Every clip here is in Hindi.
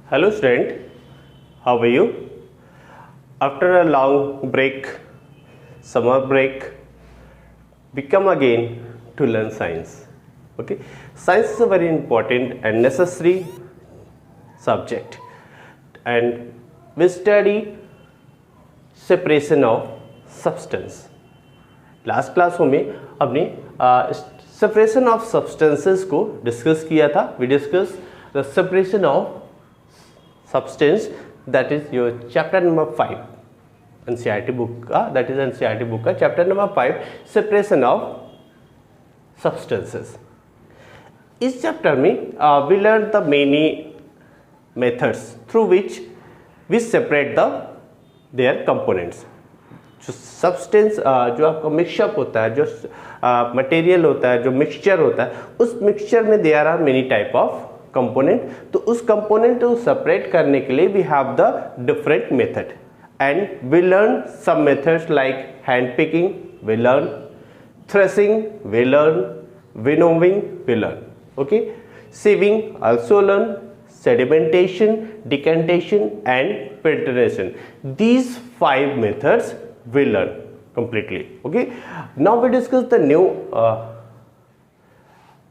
Hello student, how are you? After a long break, summer break, we come again to learn science. Okay, science is a very important and necessary subject, and we study separation of substance. Last क्लासों में हमने सेपरेशन ऑफ सब्सटेंसेस को डिस्कस किया था. We discuss the separation of substance, that is your chapter number 5 NCERT book का, दैट इज एनसीईआरटी बुक का chapter number 5, separation of substances. इस चैप्टर में we learn the many methods through which we separate the their components. जो सब्सटेंस जो आपका मिक्सअप होता है, जो मटेरियल होता है, जो मिक्सचर होता है, उस मिक्सचर में there are many type of component. तो उस कंपोनेंट को सेपरेट करने के लिए we have the different method, and we learn some methods like hand picking, we learn threshing, we learn winnowing, we learn okay sieving, also learn sedimentation, decantation and filtration. These 5 methods we learn completely. Okay, now we discuss the new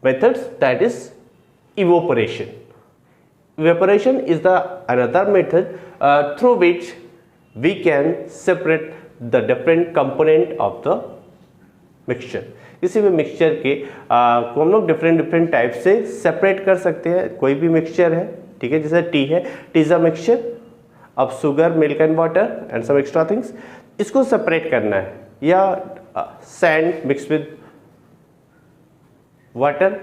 methods, that is evaporation. Evaporation is the another method through which we can separate the different component of the mixture. किसी भी मिक्सचर के को हम लोग डिफरेंट टाइप से सेपरेट कर सकते हैं. कोई भी मिक्सचर है, ठीक है, जैसे टी है, tea is a mixture of sugar, milk and water and some extra things. इसको सेपरेट करना है, या sand mix with water,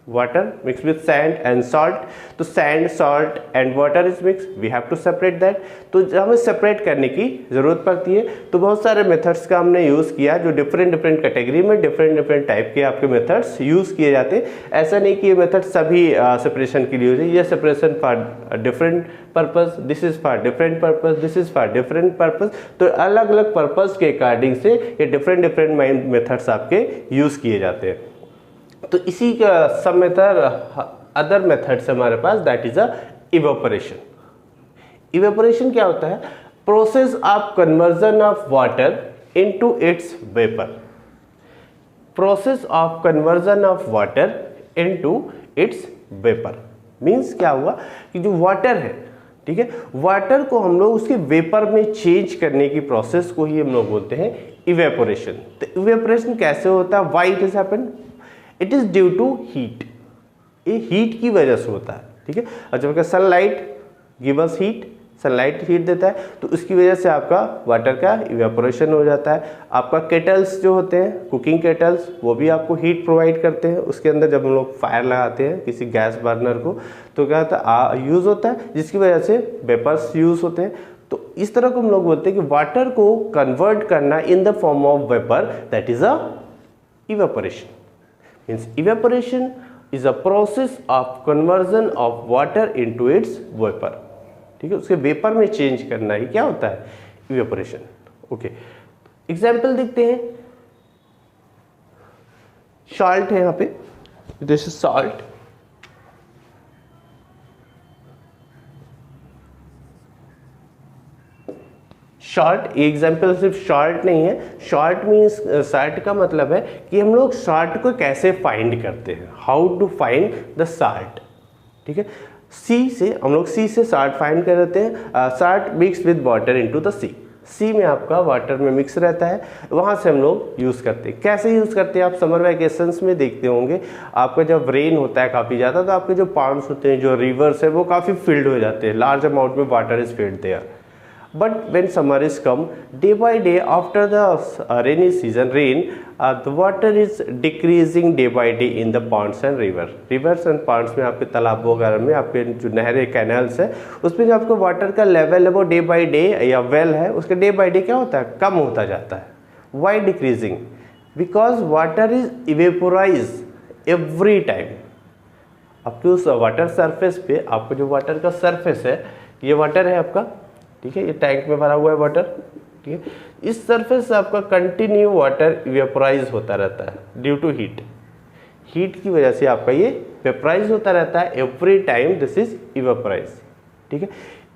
water mix with sand and salt. तो sand, salt and water is mix, we have to separate that. तो हमें सेपरेट करने की ज़रूरत पड़ती है. तो बहुत सारे मेथड्स का हमने यूज़ किया, जो डिफरेंट कैटेगरी में डिफरेंट टाइप के आपके मेथड्स यूज़ किए जाते हैं. ऐसा नहीं कि ये मेथड सभी सेपरेशन के लिए यूज है. ये separation for different purpose, this is for different purpose, this is for different purpose. तो अलग अलग पर्पस के अकॉर्डिंग से ये डिफरेंट मेथड्स आपके यूज़ किए जाते हैं. तो इसी का सब मेथड, अदर मेथड्स हमारे पास, that is a evaporation. Evaporation क्या होता है? Process of conversion of water into its vapour. Process of conversion of water into its vapour means क्या हुआ कि जो वाटर है, ठीक है, वाटर को हम लोग उसके वेपर में चेंज करने की प्रोसेस को ही हम लोग बोलते हैं इवेपोरेशन. तो इवेपोरेशन कैसे होता है? Why it is happen? It is due to heat. ये हीट की वजह से होता है, ठीक है. और जब sunlight give us heat, sunlight heat देता है, तो उसकी वजह से आपका वाटर का इवेपोरेशन हो जाता है. आपका केटल्स जो होते हैं, कुकिंग केटल्स, वो भी आपको हीट प्रोवाइड करते हैं. उसके अंदर जब हम लोग फायर लगाते हैं किसी गैस बर्नर को, तो क्या होता है, यूज होता है, जिसकी वजह से वेपर्स यूज होते हैं. तो इस तरह को हम लोग बोलते हैं कि वाटर को कन्वर्ट करना in the form of vapour, that is a evaporation. Means evaporation is a process of conversion of water into its vapor. ठीक है, उसके वेपर में चेंज करना ही क्या होता है? इवेपोरेशन. ओके, एग्जाम्पल देखते हैं. सॉल्ट है यहाँ पे, this is salt. Short example सिर्फ शॉर्ट नहीं है. शॉर्ट मीन्स, शॉर्ट का मतलब है कि हम लोग शॉर्ट को कैसे फाइंड करते हैं, how to find the salt. ठीक है, सी से हम लोग सी से सॉल्ट फाइंड कर देते हैं. Salt mix with water into the sea. Sea में आपका वाटर में मिक्स रहता है, वहाँ से हम लोग यूज़ करते हैं. कैसे यूज़ करते हैं? आप समर वैकेशंस में देखते होंगे, आपका जब रेन होता है काफ़ी ज़्यादा, तो आपके जो पॉन्ड्स होते हैं, जो रिवर्स है, वो काफ़ी फिल्ड हो जाते हैं. लार्ज अमाउंट में water is filled there. But when summer is come, day by day after the rainy season, the water is decreasing day by day in the ponds and rivers and ponds में, आपके तालाबों वगैरह में, आपके जो नहरें, कैनल्स है, उसमें जो आपको वाटर का लेवल है वो डे बाई डे, या वेल है उसका डे बाई डे क्या होता है? कम होता जाता है. Why decreasing? Because water is evaporise every time. आपके उस वाटर सरफेस पे, आपको जो वाटर का सरफेस है, ये वाटर है आपका, ठीक है, ये टैंक में भरा हुआ है वाटर, ठीक है. इस सरफेस से आपका कंटिन्यू वाटर वेपोराइज होता रहता है ड्यू टू हीट. हीट की वजह से आपका ये वेपोराइज होता रहता है एवरी टाइम, दिस इज इवेपोराइज. ठीक है।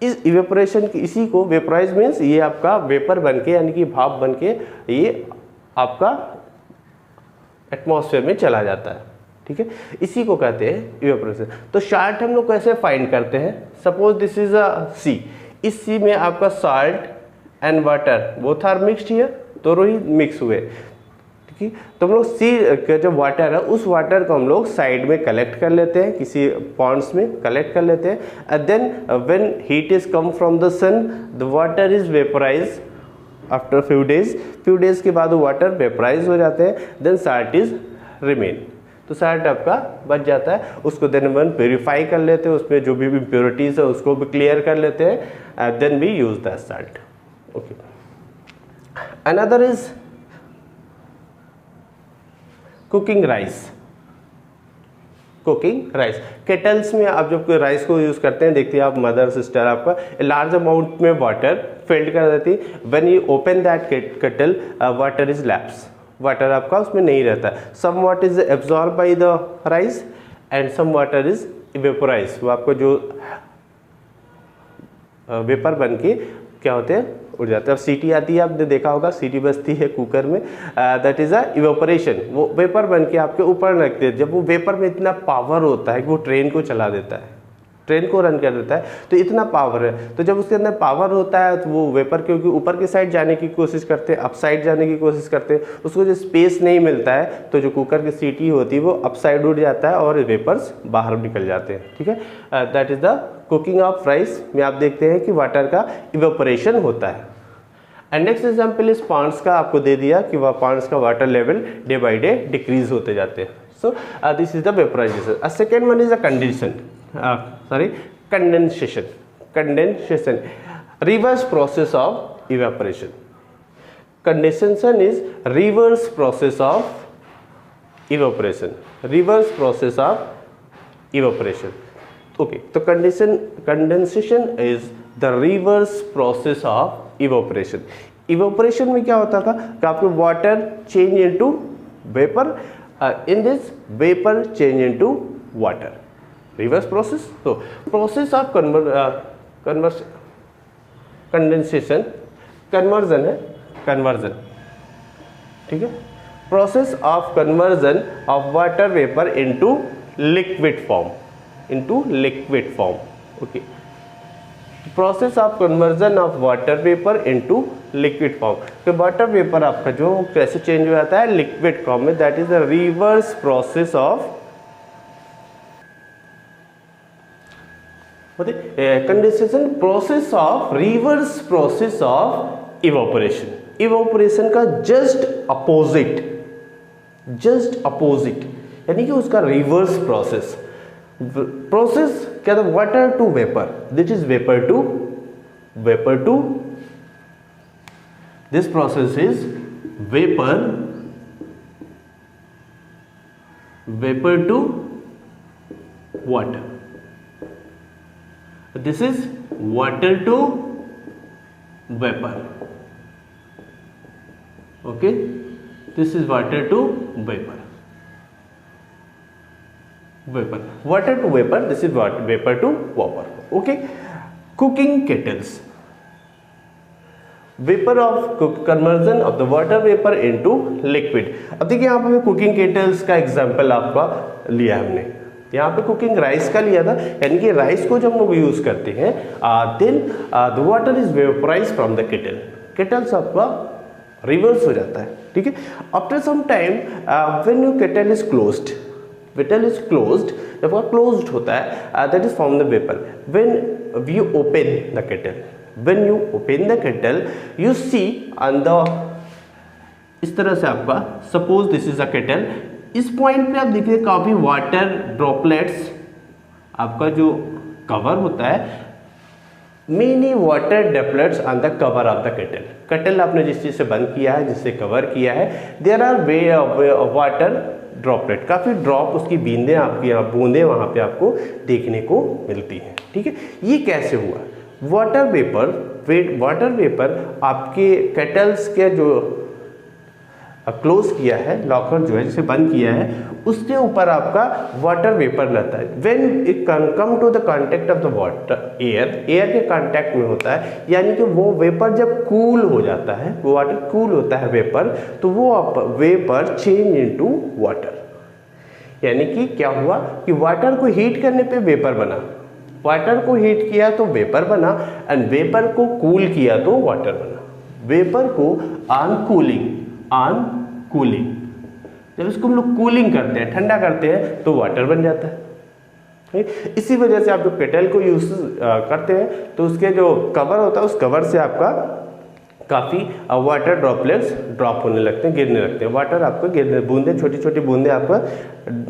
इस इवेपोरेशन की, इसी को वेपराइज मीन्स ये आपका वेपर बनके यानी कि भाप बनके ये आपका एटमॉस्फेयर में चला जाता है, ठीक है। इसी को कहते हैं इवेपोरेशन। तो साल्ट हम लोग कैसे फाइंड करते हैं? Suppose this is a sea, इस सी में आपका salt and water both are mixed here, दोनों ही मिक्स हुए, ठीक है। तो हम लोग सी का जो वाटर है उस वाटर को हम लोग साइड में कलेक्ट कर लेते हैं, किसी पॉन्ड्स में कलेक्ट कर लेते हैं, and then when heat is come from the sun the water is vaporise after few days के बाद वो वाटर वेपराइज हो जाते हैं, देन साल्ट इज रिमेन। तो साल्ट आपका बच जाता है, उसको देन वन प्योरीफाई कर लेते हैं, उसमें जो भी इम्प्योरिटीज है उसको भी क्लियर कर लेते हैं, then we use that salt. Okay, another is cooking rice. Cooking rice, kettles में आप जब राइस को यूज करते हैं, देखते हैं आप मदर सिस्टर आपका लार्ज अमाउंट में वाटर फिल्ड कर देती है, when you open that kettle water is lapse, water आपका उसमें नहीं रहता, some water is absorb by the rice and some water is vaporise, वो आपको जो वेपर बन के क्या होते हैं उड़ जाते हैं। अब सीटी आती है, आपने देखा होगा सीटी बजती है कुकर में, दैट इज अ इवेपोरेशन, वो वेपर बन के आपके ऊपर रखते हैं। जब वो वेपर में इतना पावर होता है कि वो ट्रेन को चला देता है, ट्रेन को रन कर देता है, तो इतना पावर है, तो जब उसके अंदर पावर होता है तो वो वेपर क्योंकि ऊपर की साइड जाने की कोशिश करते हैं, अप साइड जाने की कोशिश करते हैं, उसको जो स्पेस नहीं मिलता है तो जो कुकर की सीटी होती है वो अप साइड उड़ जाता है और वेपर्स बाहर निकल जाते हैं, ठीक है। That is the cooking of rice में आप देखते हैं कि वाटर का इवेपोरेशन होता है। एंड नेक्स्ट एग्जाम्पल इस पॉन्ड्स का आपको दे दिया कि वह पॉन्ड्स का water level day by day decrease होते जाते हैं। So this is the vaporisation. Second one is a condensation, condensation, condensation, reverse process of evaporation. Condensation is reverse process of evaporation, reverse process of evaporation. Okay, तो condensation is the reverse process of evaporation. Evaporation में क्या होता था कि आपको water change into vapour, in this vapour change into water, reverse process. तो प्रोसेस ऑफ कंडेंसेशन, कन्वर्जन है, कन्वर्जन, ठीक है। Process of conversion of water vapour into liquid form, into liquid form. Okay, process of conversion of water vapour into liquid form. तो वाटर वेपर आपका जो कैसे चेंज हो जाता है लिक्विड फॉर्म में, that is the reverse process of condensation, process of reverse process of evaporation. Evaporation का जस्ट अपोजिट, जस्ट अपोजिट यानी कि उसका रिवर्स प्रोसेस। प्रोसेस क्या था? Water to vapour, this is vapour to vapour to, this process is vapour, vapour to water, this is water to vapor. Okay, this is water to vapor, vapor, water to vapor, this is what vapor to vapor. Okay, cooking kettles, vapour of conversion of the water vapour into liquid. अब देखिए यहाँ पे कुकिंग केटल्स का एग्जांपल आपका लिया हमने, यहाँ पे कुकिंग राइस का लिया था, यानी कि राइस को जब हम लोग यूज करते हैं then the water is vaporise from the kettle, kettles आपका रिवर्स हो जाता है, ठीक है। After some time when your kettle is closed, kettle is closed, जब वो क्लोज्ड होता है that is from the vapour. When you open the kettle, when you open the kettle you see on the, इस तरह से आपका suppose this is a kettle, इस पॉइंट पे आप देखिए काफी वाटर ड्रॉपलेट्स, आपका जो कवर होता है many water droplets on the cover of the kettle. Kettle आपने जिस चीज से बंद किया है, जिससे कवर किया है, देयर आर वाटर ड्रॉपलेट, काफी ड्रॉप उसकी बूंदें आपकी यहाँ बूंदें वहां पे आपको देखने को मिलती हैं, ठीक है। ये कैसे हुआ? वाटर वेपर, वाटर वेपर आपके केटल्स के जो क्लोज किया है, लॉकर जो है जिसे बंद किया है, उसके ऊपर आपका वाटर वेपर रहता है। When it come to the contact of the water air, air के कांटेक्ट में होता है, यानी कि वो वेपर जब कूल हो जाता है, वो वाटर कूल होता है वेपर, तो वो वेपर चेंज इनटू वाटर। यानी कि क्या हुआ कि वाटर को हीट करने पे वेपर बना, वाटर को हीट किया तो वेपर बना, एंड वेपर को कूल किया तो वाटर बना। वेपर को ऑन कूलिंग, जब इसको हम लोग कूलिंग करते हैं, ठंडा करते हैं, तो वाटर बन जाता है। इसी वजह से आप जो केटल को यूज करते हैं तो उसके जो कवर होता है, उस कवर से आपका काफ़ी वाटर ड्रॉपलेट्स ड्रॉप होने लगते हैं, गिरने लगते हैं। वाटर आपको गिरने, बूंदे, छोटी छोटी बूंदे आपका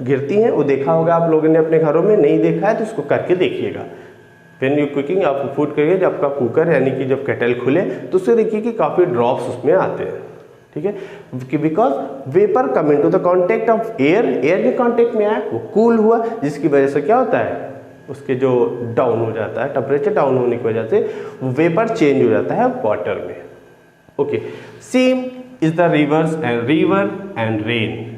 गिरती हैं। वो देखा होगा आप लोगों ने अपने घरों में, नहीं देखा है तो उसको करके देखिएगा। व्हेन यू कुकिंग, आप फूड करिए, जब आपका कुकर यानी कि जब केटल खुले तो उससे देखिए कि काफ़ी ड्रॉप्स उसमें आते हैं, ठीक है, कि because vapour coming to the contact of air, air के कॉन्टेक्ट में आया, वो कूल हुआ, जिसकी वजह से क्या होता है, उसके जो डाउन हो जाता है, टेम्परेचर डाउन होने की वजह से वेपर चेंज हो जाता है वाटर में। Okay, same is the river and rain.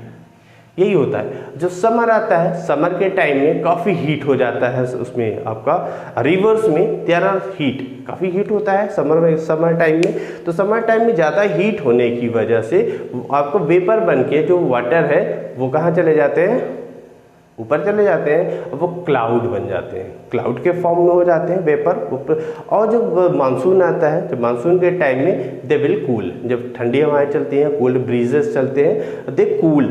यही होता है, जब समर आता है, समर के टाइम में काफ़ी हीट हो जाता है, उसमें आपका रिवर्स में त्यारा हीट, काफ़ी हीट होता है समर में, समर टाइम में। तो समर टाइम में ज़्यादा हीट होने की वजह से आपको वेपर बन के जो वाटर है वो कहाँ चले जाते हैं, ऊपर चले जाते हैं, वो क्लाउड बन जाते हैं, क्लाउड के फॉर्म में हो जाते हैं वेपर ऊपर। और जब मानसून आता है, जब मानसून के टाइम में दे विल कूल, जब ठंडी हवाएं चलती हैं, कोल्ड ब्रीजेस चलते हैं, दे कूल,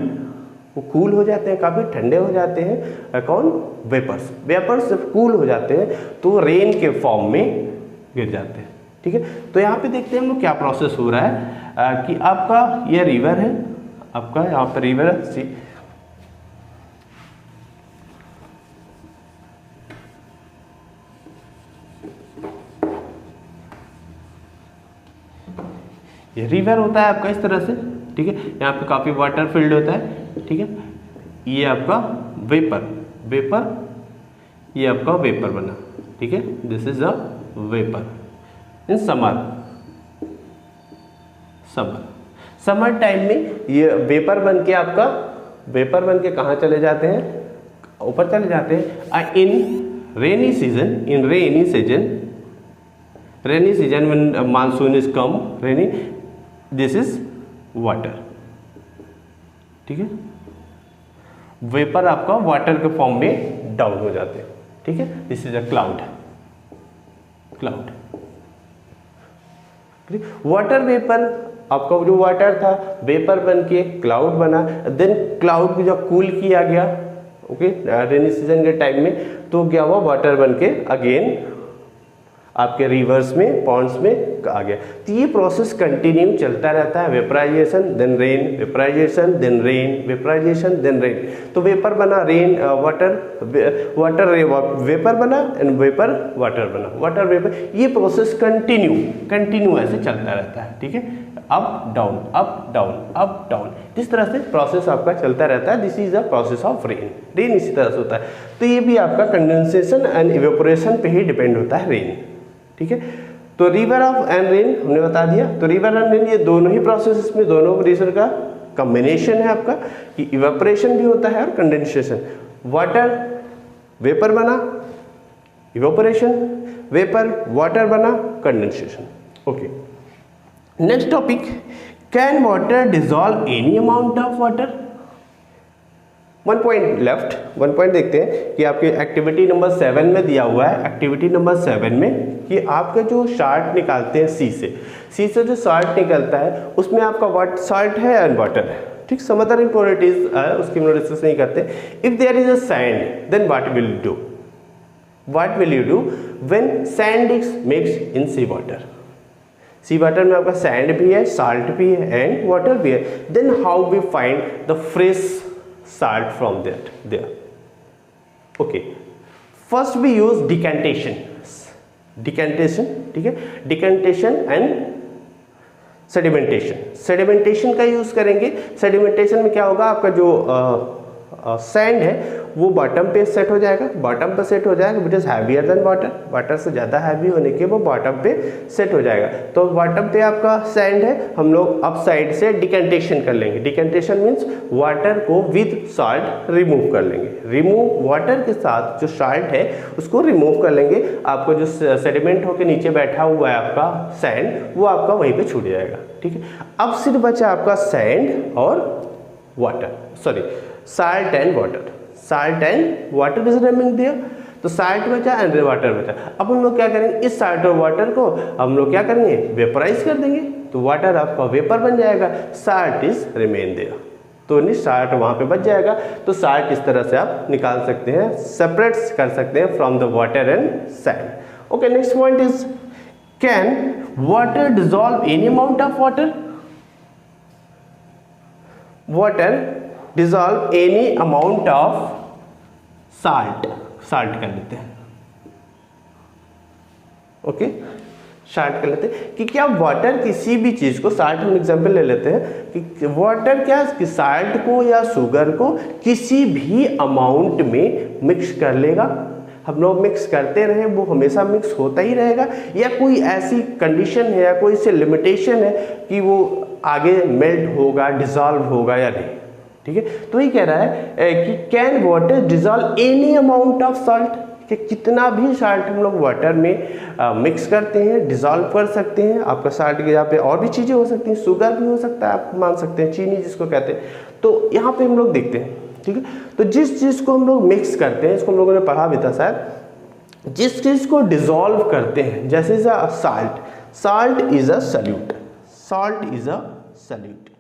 वो कूल हो जाते हैं, काफ़ी ठंडे हो जाते हैं। कौन, वेपर्स जब कूल हो जाते हैं तो रेन के फॉर्म में गिर जाते हैं, ठीक है। तो यहाँ पे देखते हैं हम लोग क्या प्रोसेस हो रहा है कि आपका ये रिवर है, आपका यहाँ पर रिवर है, सी, ये रिवर होता है आपका इस तरह से, ठीक है। यहाँ पे काफ़ी वाटर फिल्ड होता है, ठीक है। ये आपका वेपर, ये आपका वेपर बना, ठीक है। This is a vapour in summer time में ये वेपर बन के आपका, वेपर बन के कहाँ चले जाते हैं, ऊपर चले जाते हैं। In rainy season when monsoon is come, rainy, this is water, ठीक है। वेपर आपका वाटर के फॉर्म में डाउन हो जाते हैं, ठीक है। This is a cloud. Water vapour, आपका जो वाटर था वेपर बन के क्लाउड बना, देन क्लाउड को जब कूल किया गया, ओके, रेनी सीजन के टाइम में, तो क्या हुआ, वाटर बन के अगेन आपके रिवर्स में, पॉन्ड्स में आ गया। तो ये प्रोसेस कंटिन्यू चलता रहता है, vaporisation then rain, vaporisation then rain, vaporisation then rain. तो वेपर बना, रेन, वाटर वेपर बना, एंड वेपर वाटर बना, वाटर वेपर। ये प्रोसेस कंटिन्यू ऐसे चलता रहता है, ठीक है। Up down, up down, up down, जिस तरह से प्रोसेस आपका चलता रहता है, this is a process of rain इसी तरह से होता है। तो ये भी आपका कंडेंसेशन एंड इवेपोरेशन पे ही डिपेंड होता है रेन, ठीक है। तो रिवर ऑफ एंड रेन हमने बता दिया। तो रिवर एंड रेन ये दोनों ही प्रोसेस में, दोनों रीजन का कॉम्बिनेशन है आपका, कि इवेपोरेशन भी होता है और कंडेंसेशन। वाटर वेपर बना, इवेपोरेशन, वेपर वाटर बना, condensation. Okay, next topic, can water dissolve any amount of water. 1 point left, 1 point देखते हैं कि आपके एक्टिविटी नंबर 7 में दिया हुआ है, एक्टिविटी नंबर 7 में, कि आपके जो साल्ट निकालते हैं सी से जो साल्ट निकलता है उसमें आपका वाट साल्ट है एंड वाटर है, ठीक। सम अदर इम्प्योरिटीज उसकी हम लोग डिस्कस नहीं करते। If there is a sand then what will you do when sand is mixed in sea water में आपका सैंड भी है, साल्ट भी है एंड वाटर भी है। Then how we find the fresh salt from there? Okay, first we use decantation, ठीक है, decantation and sedimentation का यूज करेंगे। सेडिमेंटेशन में क्या होगा, आपका जो सैंड है वो बॉटम पे सेट हो जाएगा, बॉटम पे सेट हो जाएगा, which is heavier than water, water से ज़्यादा हैवी होने के वो बॉटम पे सेट हो जाएगा। तो बॉटम पे आपका सैंड है, हम लोग अप साइड से डिकेंटेशन कर लेंगे। डिकेंटेशन मीन्स वाटर को विद सॉल्ट रिमूव कर लेंगे, रिमूव वाटर के साथ जो सॉल्ट है उसको रिमूव कर लेंगे। आपको जो सेडिमेंट होकर नीचे बैठा हुआ है आपका सैंड, वो आपका वहीं पे छूट जाएगा। ठीक है, अब सिर्फ बचा आपका सैंड और water, sorry salt and water, salt and water is remaining there. तो साल्ट बचा एंड वाटर बचा। अब हम लोग क्या करेंगे, इस साल्ट और वाटर को हम लोग क्या करेंगे, वेपराइज कर देंगे, तो वाटर आपका वेपर बन जाएगा, साल्ट इज रिमेन देयर। तो नहीं साल्ट वहाँ पे बच जाएगा। तो साल्ट इस तरह से आप निकाल सकते हैं, सेपरेट कर सकते हैं from the water and sand. Okay, next point is can water dissolve any amount of water, water dissolve any amount of salt, salt कर लेते हैं। ओके, साल्ट कर लेते हैं कि क्या वाटर किसी भी चीज़ को, साल्ट हम एग्जांपल ले लेते हैं कि वाटर क्या कि साल्ट को या शुगर को किसी भी अमाउंट में मिक्स कर लेगा। हम लोग मिक्स करते रहें, वो हमेशा मिक्स होता ही रहेगा, या कोई ऐसी कंडीशन है या कोई से लिमिटेशन है कि वो आगे मेल्ट होगा, डिजॉल्व होगा या नहीं। ठीक है, तो ये कह रहा है कि can water dissolve any amount of salt, कि कितना भी साल्ट हम लोग वाटर में मिक्स करते हैं डिजॉल्व कर सकते हैं। आपका साल्ट के यहाँ पे और भी चीज़ें हो सकती हैं, शुगर भी हो सकता है, आप मान सकते हैं चीनी जिसको कहते हैं। तो यहाँ पे हम लोग देखते हैं, ठीक है, तो जिस चीज़ को हम लोग मिक्स करते हैं, इसको हम लोगों ने पढ़ा भी था शायद, जिस चीज़ को डिजॉल्व करते हैं, जैसे salt, salt is a solute, salt is a salute.